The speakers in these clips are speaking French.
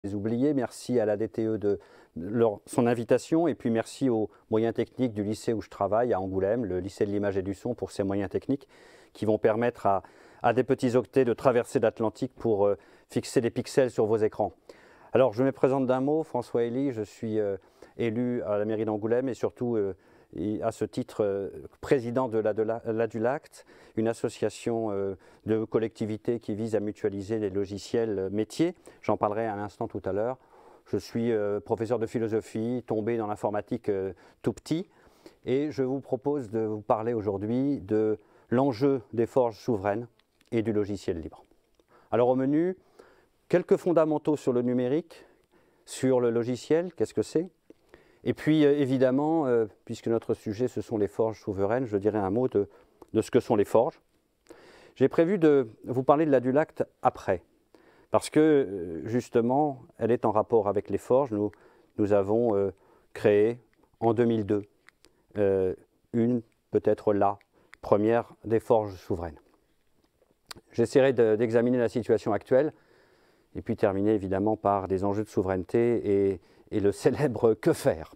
les oubliés. Merci à la DTE de son invitation et puis merci aux moyens techniques du lycée où je travaille à Angoulême, le lycée de l'image et du son, pour ces moyens techniques qui vont permettre à des petits octets de traverser l'Atlantique pour fixer des pixels sur vos écrans. Alors je me présente d'un mot, François Elie, je suis élu à la mairie d'Angoulême et surtout à ce titre président de l'ADULACT, une association de collectivités qui vise à mutualiser les logiciels métiers. J'en parlerai un instant tout à l'heure. Je suis professeur de philosophie, tombé dans l'informatique tout petit, et je vous propose de vous parler aujourd'hui de l'enjeu des forges souveraines et du logiciel libre. Alors au menu, quelques fondamentaux sur le numérique, sur le logiciel, qu'est-ce que c'est? Et puis évidemment, puisque notre sujet ce sont les forges souveraines, je dirais un mot de ce que sont les forges. J'ai prévu de vous parler de l'ADULACT après, parce que justement, elle est en rapport avec les forges. Nous avons créé en 2002 peut-être la première des forges souveraines. J'essaierai d'examiner la situation actuelle et puis terminer évidemment par des enjeux de souveraineté et le célèbre « que faire ».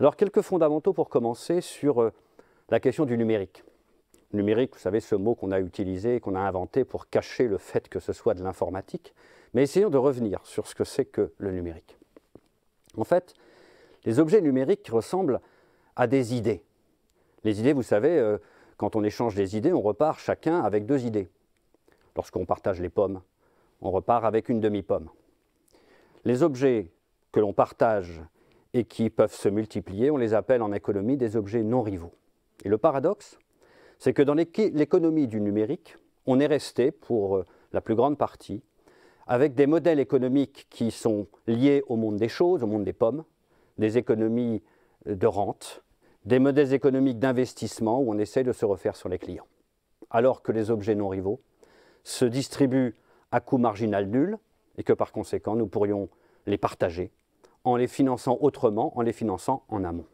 Alors quelques fondamentaux pour commencer sur la question du numérique. Le numérique, vous savez, ce mot qu'on a utilisé, qu'on a inventé pour cacher le fait que ce soit de l'informatique, mais essayons de revenir sur ce que c'est que le numérique. En fait, les objets numériques ressemblent à des idées. Les idées, vous savez, quand on échange des idées, on repart chacun avec 2 idées. Lorsqu'on partage les pommes, on repart avec une demi-pomme. Les objets que l'on partage et qui peuvent se multiplier, on les appelle en économie des objets non rivaux. Et le paradoxe, c'est que dans l'économie du numérique, on est resté, pour la plus grande partie, avec des modèles économiques qui sont liés au monde des choses, au monde des pommes, des économies de rente, des modèles économiques d'investissement où on essaie de se refaire sur les clients. Alors que les objets non rivaux se distribuent à coût marginal nul et que par conséquent nous pourrions les partager en les finançant autrement, en les finançant en amont.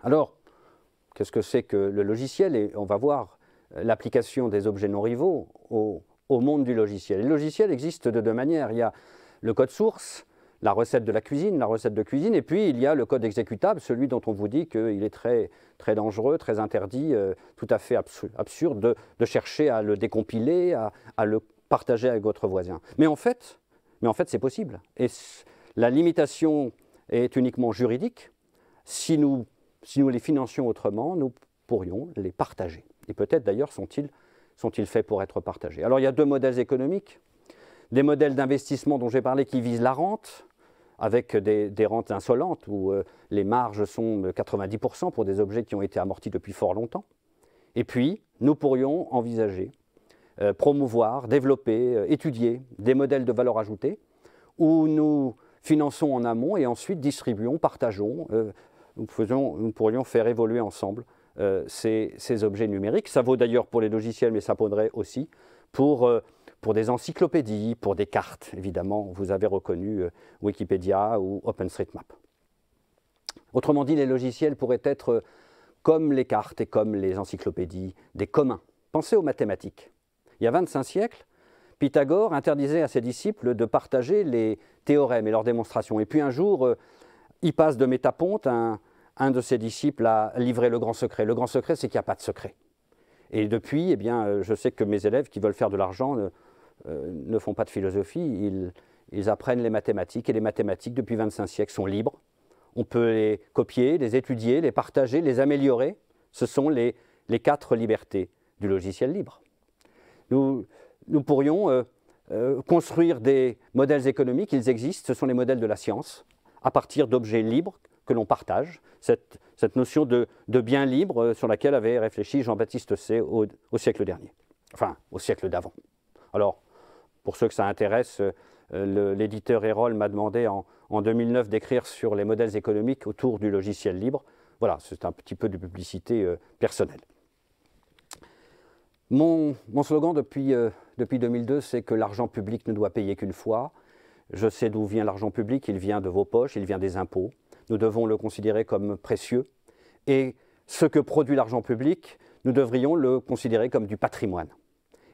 Alors, qu'est-ce que c'est que le logiciel? Et on va voir l'application des objets non rivaux au monde du logiciel. Les logiciels existent de 2 manières. Il y a le code source, la recette de la cuisine, la recette de cuisine, et puis il y a le code exécutable, celui dont on vous dit qu'il est très, très dangereux, très interdit, tout à fait absurde de chercher à le décompiler, à le partager avec votre voisin. Mais en fait c'est possible. Et la limitation est uniquement juridique. Si nous les financions autrement, nous pourrions les partager. Et peut-être d'ailleurs sont-ils faits pour être partagés. Alors il y a 2 modèles économiques. Des modèles d'investissement dont j'ai parlé qui visent la rente, avec des rentes insolentes où les marges sont de 90% pour des objets qui ont été amortis depuis fort longtemps. Et puis, nous pourrions envisager, promouvoir, développer, étudier des modèles de valeur ajoutée où nous finançons en amont et ensuite distribuons, partageons, nous pourrions faire évoluer ensemble ces objets numériques. Ça vaut d'ailleurs pour les logiciels, mais ça vaudrait aussi pour des encyclopédies, pour des cartes, évidemment. Vous avez reconnu Wikipédia ou OpenStreetMap. Autrement dit, les logiciels pourraient être, comme les cartes et comme les encyclopédies, des communs. Pensez aux mathématiques. Il y a 25 siècles, Pythagore interdisait à ses disciples de partager les théorèmes et leurs démonstrations. Et puis un jour, Hippaste de Métaponte, un de ses disciples, a livré le grand secret. Le grand secret, c'est qu'il n'y a pas de secret. Et depuis, eh bien, je sais que mes élèves qui veulent faire de l'argent ne font pas de philosophie, ils apprennent les mathématiques, et les mathématiques, depuis 25 siècles, sont libres. On peut les copier, les étudier, les partager, les améliorer. Ce sont les 4 libertés du logiciel libre. Nous pourrions construire des modèles économiques, ils existent, ce sont les modèles de la science, à partir d'objets libres que l'on partage, cette notion de bien libre sur laquelle avait réfléchi Jean-Baptiste Say au siècle dernier, enfin au siècle d'avant. Alors, pour ceux que ça intéresse, l'éditeur Erol m'a demandé en 2009 d'écrire sur les modèles économiques autour du logiciel libre. Voilà, c'est un petit peu de publicité personnelle. Mon slogan depuis 2002, c'est que l'argent public ne doit payer qu'une fois. Je sais d'où vient l'argent public, il vient de vos poches, il vient des impôts. Nous devons le considérer comme précieux. Et ce que produit l'argent public, nous devrions le considérer comme du patrimoine.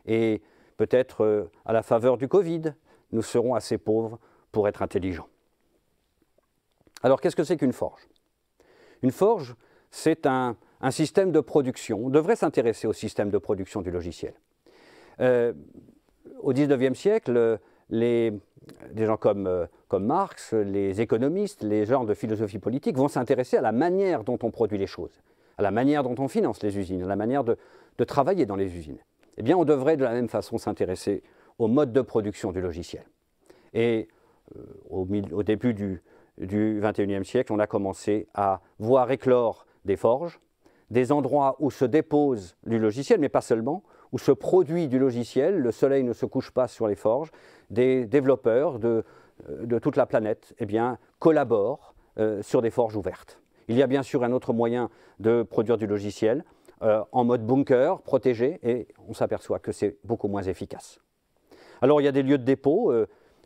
Et peut-être à la faveur du Covid, nous serons assez pauvres pour être intelligents. Alors, qu'est-ce que c'est qu'une forge? Une forge, c'est un système de production. On devrait s'intéresser au système de production du logiciel. Au XIXe siècle, des gens comme Marx, les économistes, les gens de philosophie politique vont s'intéresser à la manière dont on produit les choses, à la manière dont on finance les usines, à la manière de travailler dans les usines. Eh bien, on devrait de la même façon s'intéresser au mode de production du logiciel. Et au début du XXIe siècle, on a commencé à voir éclore des forges, des endroits où se dépose du logiciel, mais pas seulement, où se produit du logiciel, le soleil ne se couche pas sur les forges, des développeurs de toute la planète eh bien, collaborent sur des forges ouvertes. Il y a bien sûr un autre moyen de produire du logiciel en mode bunker, protégé, et on s'aperçoit que c'est beaucoup moins efficace. Alors il y a des lieux de dépôt,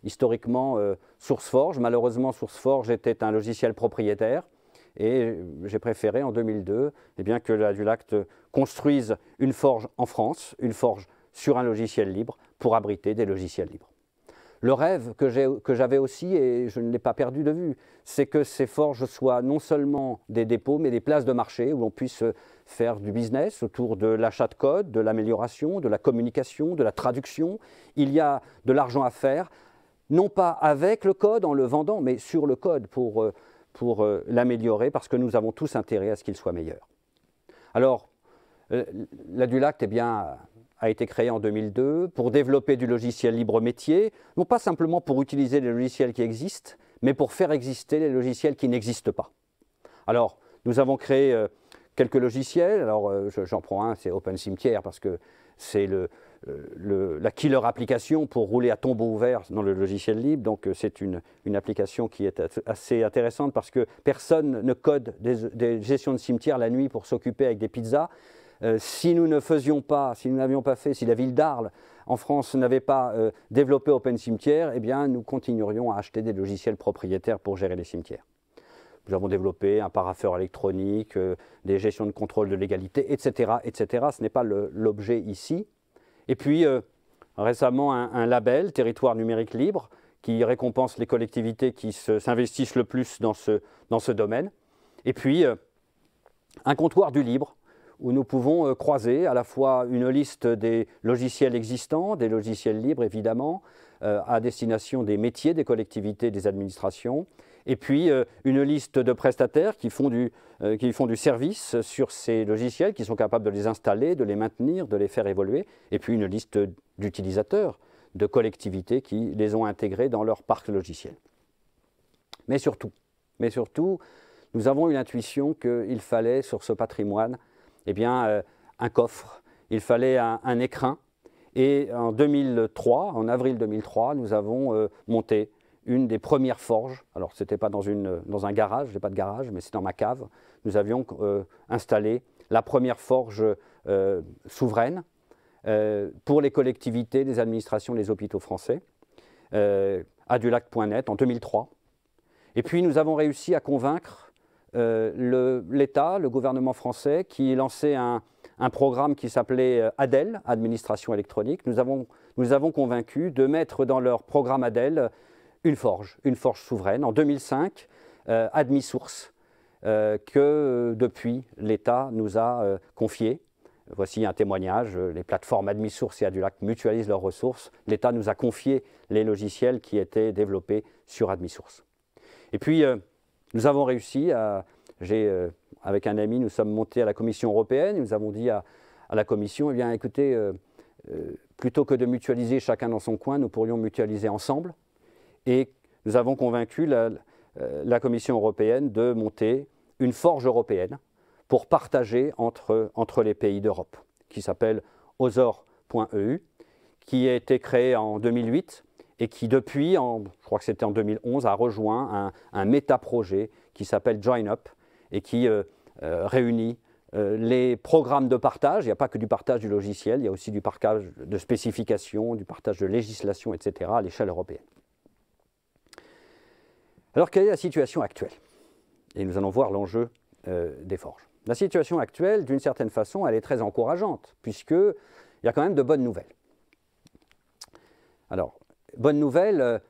historiquement SourceForge. Malheureusement, SourceForge était un logiciel propriétaire, et j'ai préféré en 2002 eh bien, que la Dulac construise une forge en France, une forge sur un logiciel libre pour abriter des logiciels libres. Le rêve que j'avais aussi, et je ne l'ai pas perdu de vue, c'est que ces forges soient non seulement des dépôts, mais des places de marché où on puisse faire du business autour de l'achat de code, de l'amélioration, de la communication, de la traduction. Il y a de l'argent à faire, non pas avec le code en le vendant, mais sur le code pour l'améliorer, parce que nous avons tous intérêt à ce qu'il soit meilleur. Alors, la Dulac eh bien, a été créée en 2002 pour développer du logiciel libre métier, non pas simplement pour utiliser les logiciels qui existent, mais pour faire exister les logiciels qui n'existent pas. Alors, nous avons créé quelques logiciels. Alors, j'en prends un, c'est OpenCimetière, parce que c'est la killer application pour rouler à tombeau ouvert dans le logiciel libre. Donc, c'est une application qui est assez intéressante parce que personne ne code des gestions de cimetière la nuit pour s'occuper avec des pizzas. Si nous n'avions pas fait, si la ville d'Arles en France n'avait pas développé OpenCimetière, eh bien, nous continuerions à acheter des logiciels propriétaires pour gérer les cimetières. Nous avons développé un parapheur électronique, des gestions de contrôle de légalité, etc. etc. Ce n'est pas l'objet ici. Et puis, récemment, un label, Territoire numérique libre, qui récompense les collectivités qui s'investissent le plus dans ce domaine. Et puis, un comptoir du libre, où nous pouvons croiser à la fois une liste des logiciels existants, des logiciels libres évidemment, à destination des métiers, des collectivités, des administrations, et puis une liste de prestataires qui font du service sur ces logiciels, qui sont capables de les installer, de les maintenir, de les faire évoluer, et puis une liste d'utilisateurs, de collectivités qui les ont intégrés dans leur parc logiciel. Mais surtout, nous avons eu l'intuition qu'il fallait sur ce patrimoine eh bien, un coffre, il fallait un écrin. Et en 2003, en avril 2003, nous avons monté une des premières forges. Alors, ce n'était pas dans un garage, je n'ai pas de garage, mais c'est dans ma cave. Nous avions installé la première forge souveraine pour les collectivités, les administrations, les hôpitaux français, à dulac.net en 2003. Et puis, nous avons réussi à convaincre l'État, le gouvernement français, qui lançait un programme qui s'appelait ADEL, Administration électronique. Nous avons convaincu de mettre dans leur programme ADEL une forge souveraine. En 2005, AdmiSource, que depuis l'État nous a confié. Voici un témoignage, les plateformes AdmiSource et Adulac mutualisent leurs ressources. L'État nous a confié les logiciels qui étaient développés sur AdmiSource. Et puis, nous avons réussi avec un ami, nous sommes montés à la Commission européenne, nous avons dit à la Commission, eh bien, écoutez, plutôt que de mutualiser chacun dans son coin, nous pourrions mutualiser ensemble. Et nous avons convaincu la Commission européenne de monter une forge européenne pour partager entre les pays d'Europe, qui s'appelle Ozor.eu, qui a été créé en 2008 et qui depuis, je crois que c'était en 2011, a rejoint un méta-projet qui s'appelle JoinUp et qui réunit les programmes de partage. Il n'y a pas que du partage du logiciel, il y a aussi du partage de spécifications, du partage de législation, etc. à l'échelle européenne. Alors, quelle est la situation actuelle? Et nous allons voir l'enjeu des forges. La situation actuelle, d'une certaine façon, elle est très encourageante, puisqu'il y a quand même de bonnes nouvelles. Alors, bonne nouvelle,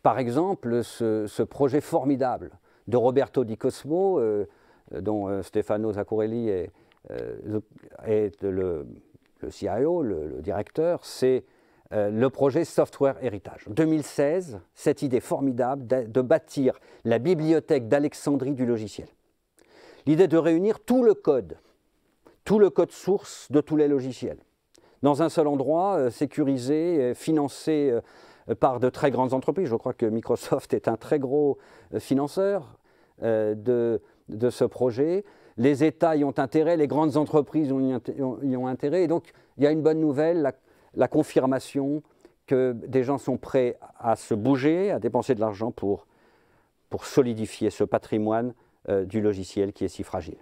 par exemple, ce projet formidable de Roberto Di Cosmo, dont Stefano Zaccarelli est le CIO, le directeur, c'est le projet Software Heritage. En 2016, cette idée formidable de bâtir la bibliothèque d'Alexandrie du logiciel. L'idée de réunir tout le code source de tous les logiciels, dans un seul endroit, sécurisé, financé par de très grandes entreprises. Je crois que Microsoft est un très gros financeur de ce projet. Les États y ont intérêt, les grandes entreprises y ont intérêt. Et donc, il y a une bonne nouvelle, la confirmation que des gens sont prêts à se bouger, à dépenser de l'argent pour solidifier ce patrimoine du logiciel qui est si fragile.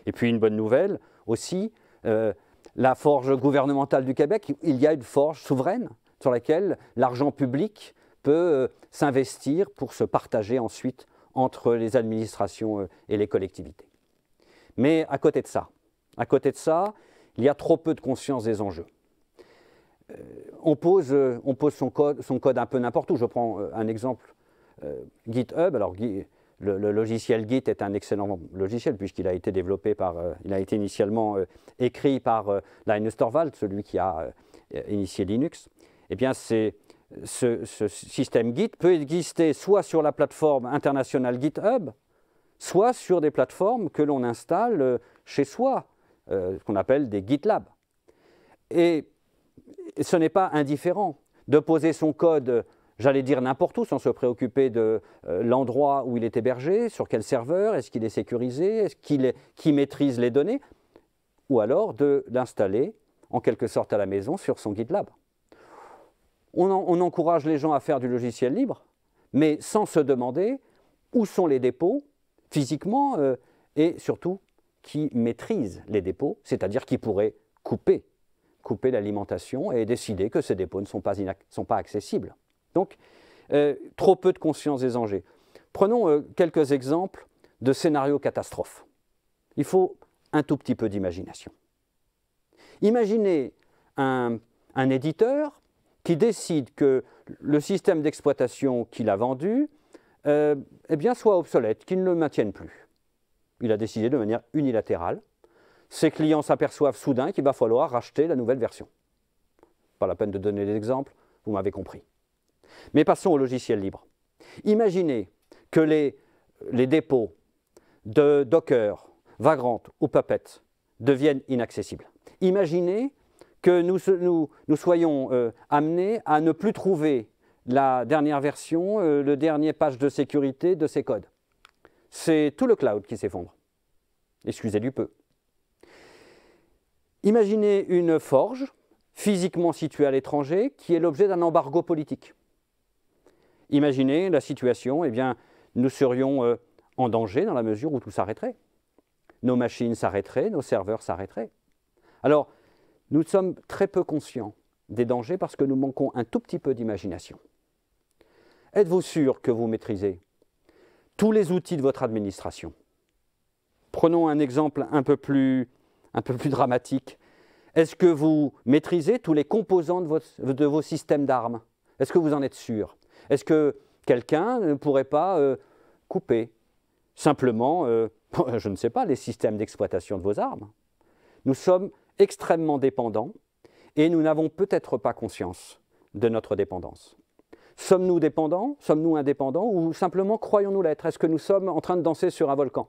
Et puis une bonne nouvelle aussi, la forge gouvernementale du Québec, il y a une forge souveraine sur laquelle l'argent public peut s'investir pour se partager ensuite entre les administrations et les collectivités. Mais à côté de ça, il y a trop peu de conscience des enjeux. On pose son code un peu n'importe où. Je prends un exemple, GitHub. Alors, le logiciel Git est un excellent logiciel puisqu'il a été développé il a été initialement écrit par Linus Torvalds, celui qui a initié Linux. Eh bien, ce système Git peut exister soit sur la plateforme internationale GitHub, soit sur des plateformes que l'on installe chez soi, ce qu'on appelle des GitLab. Et ce n'est pas indifférent de poser son code, j'allais dire n'importe où, sans se préoccuper de l'endroit où il est hébergé, sur quel serveur, est-ce qu'il est sécurisé, est-ce qui maîtrise les données, ou alors de l'installer en quelque sorte à la maison sur son GitLab. On encourage les gens à faire du logiciel libre, mais sans se demander où sont les dépôts physiquement et surtout qui maîtrise les dépôts, c'est-à-dire qui pourrait couper l'alimentation et décider que ces dépôts ne sont pas accessibles. Donc, trop peu de conscience des enjeux. Prenons quelques exemples de scénarios catastrophes. Il faut un tout petit peu d'imagination. Imaginez un éditeur qui décide que le système d'exploitation qu'il a vendu soit obsolète, qu'il ne le maintienne plus. Il a décidé de manière unilatérale. Ses clients s'aperçoivent soudain qu'il va falloir racheter la nouvelle version. Pas la peine de donner des exemples, vous m'avez compris. Mais passons au logiciel libre. Imaginez que les dépôts de Docker, Vagrant ou Puppet deviennent inaccessibles. Imaginez que nous soyons amenés à ne plus trouver la dernière version, le dernier patch de sécurité de ces codes. C'est tout le cloud qui s'effondre. Excusez du peu. Imaginez une forge physiquement située à l'étranger qui est l'objet d'un embargo politique. Imaginez la situation, eh bien, nous serions en danger dans la mesure où tout s'arrêterait. Nos machines s'arrêteraient, nos serveurs s'arrêteraient. Alors, nous sommes très peu conscients des dangers parce que nous manquons un tout petit peu d'imagination. Êtes-vous sûr que vous maîtrisez tous les outils de votre administration? Prenons un exemple un peu plus dramatique. Est-ce que vous maîtrisez tous les composants de vos systèmes d'armes? Est-ce que vous en êtes sûr? Est-ce que quelqu'un ne pourrait pas couper simplement, je ne sais pas, les systèmes d'exploitation de vos armes? Nous sommes extrêmement dépendants et nous n'avons peut-être pas conscience de notre dépendance. Sommes-nous dépendants? Sommes-nous indépendants? Ou simplement croyons-nous l'être? Est-ce que nous sommes en train de danser sur un volcan?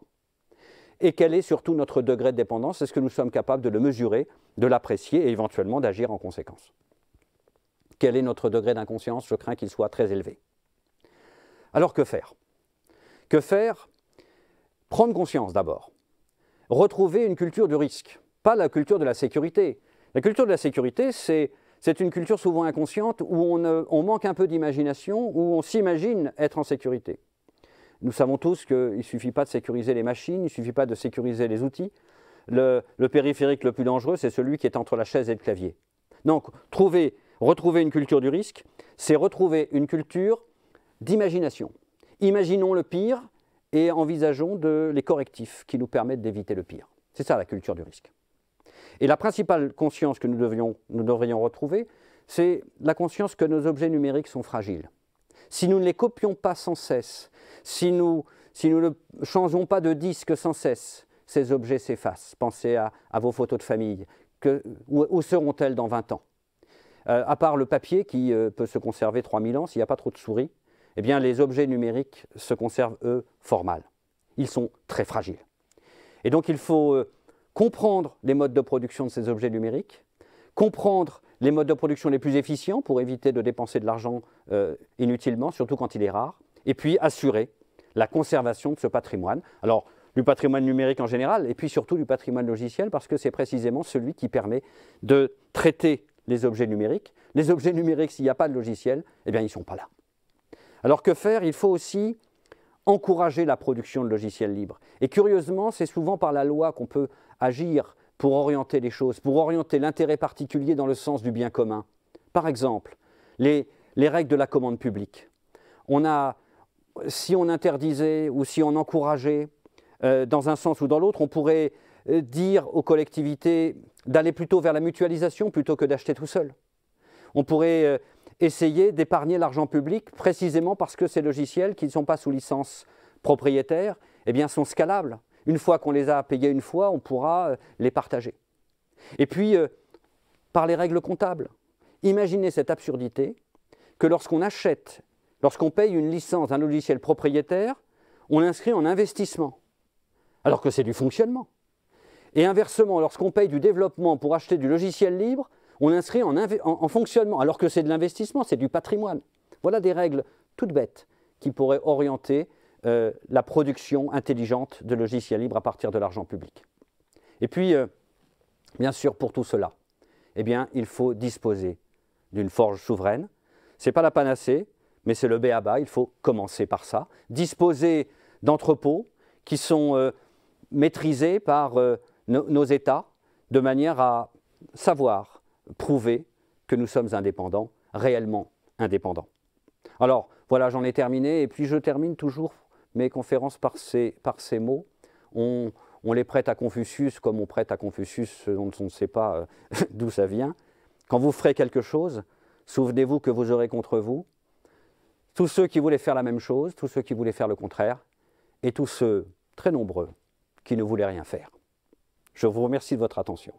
Et quel est surtout notre degré de dépendance? Est-ce que nous sommes capables de le mesurer, de l'apprécier et éventuellement d'agir en conséquence? Quel est notre degré d'inconscience? Je crains qu'il soit très élevé. Alors que faire? Que faire? Prendre conscience d'abord. Retrouver une culture du risque, pas la culture de la sécurité. La culture de la sécurité, c'est une culture souvent inconsciente où on manque un peu d'imagination, où on s'imagine être en sécurité. Nous savons tous qu'il ne suffit pas de sécuriser les machines, il ne suffit pas de sécuriser les outils. Le périphérique le plus dangereux, c'est celui qui est entre la chaise et le clavier. Donc, retrouver une culture du risque, c'est retrouver une culture d'imagination. Imaginons le pire et envisageons les correctifs qui nous permettent d'éviter le pire. C'est ça la culture du risque. Et la principale conscience que nous devrions retrouver, c'est la conscience que nos objets numériques sont fragiles. Si nous ne les copions pas sans cesse, si nous ne changeons pas de disque sans cesse, ces objets s'effacent. Pensez à vos photos de famille. Où seront-elles dans 20 ans? À part le papier qui peut se conserver 3000 ans s'il n'y a pas trop de souris, eh bien les objets numériques se conservent, eux, fort mal. Ils sont très fragiles. Et donc il faut comprendre les modes de production de ces objets numériques, comprendre les modes de production les plus efficients pour éviter de dépenser de l'argent inutilement, surtout quand il est rare, et puis assurer la conservation de ce patrimoine. Alors, du patrimoine numérique en général, et puis surtout du patrimoine logiciel, parce que c'est précisément celui qui permet de traiter les objets numériques. Les objets numériques, s'il n'y a pas de logiciel, eh bien, ils ne sont pas là. Alors, que faire? Il faut aussi encourager la production de logiciels libres. Et curieusement, c'est souvent par la loi qu'on peut agir pour orienter les choses, pour orienter l'intérêt particulier dans le sens du bien commun. Par exemple, les règles de la commande publique. Si on interdisait ou si on encourageait dans un sens ou dans l'autre, on pourrait dire aux collectivités d'aller plutôt vers la mutualisation plutôt que d'acheter tout seul. On pourrait essayer d'épargner l'argent public précisément parce que ces logiciels qui ne sont pas sous licence propriétaire eh bien, sont scalables. Une fois qu'on les a payés une fois, on pourra les partager. Et puis, par les règles comptables, imaginez cette absurdité que lorsqu'on paye une licence d'un logiciel propriétaire, on l'inscrit en investissement, alors que c'est du fonctionnement. Et inversement, lorsqu'on paye du développement pour acheter du logiciel libre, on l'inscrit en fonctionnement, alors que c'est de l'investissement, c'est du patrimoine. Voilà des règles toutes bêtes qui pourraient orienter la production intelligente de logiciels libres à partir de l'argent public. Et puis, bien sûr, pour tout cela, eh bien, il faut disposer d'une forge souveraine. Ce n'est pas la panacée, mais c'est le b.a.-ba, il faut commencer par ça. Disposer d'entrepôts qui sont maîtrisés par nos États, de manière à savoir prouver que nous sommes indépendants, réellement indépendants. Alors, voilà, j'en ai terminé, et puis je termine toujours mes conférences par ces mots. On les prête à Confucius comme on prête à Confucius ce dont on ne sait pas d'où ça vient. Quand vous ferez quelque chose, souvenez-vous que vous aurez contre vous tous ceux qui voulaient faire la même chose, tous ceux qui voulaient faire le contraire, et tous ceux, très nombreux, qui ne voulaient rien faire. Je vous remercie de votre attention.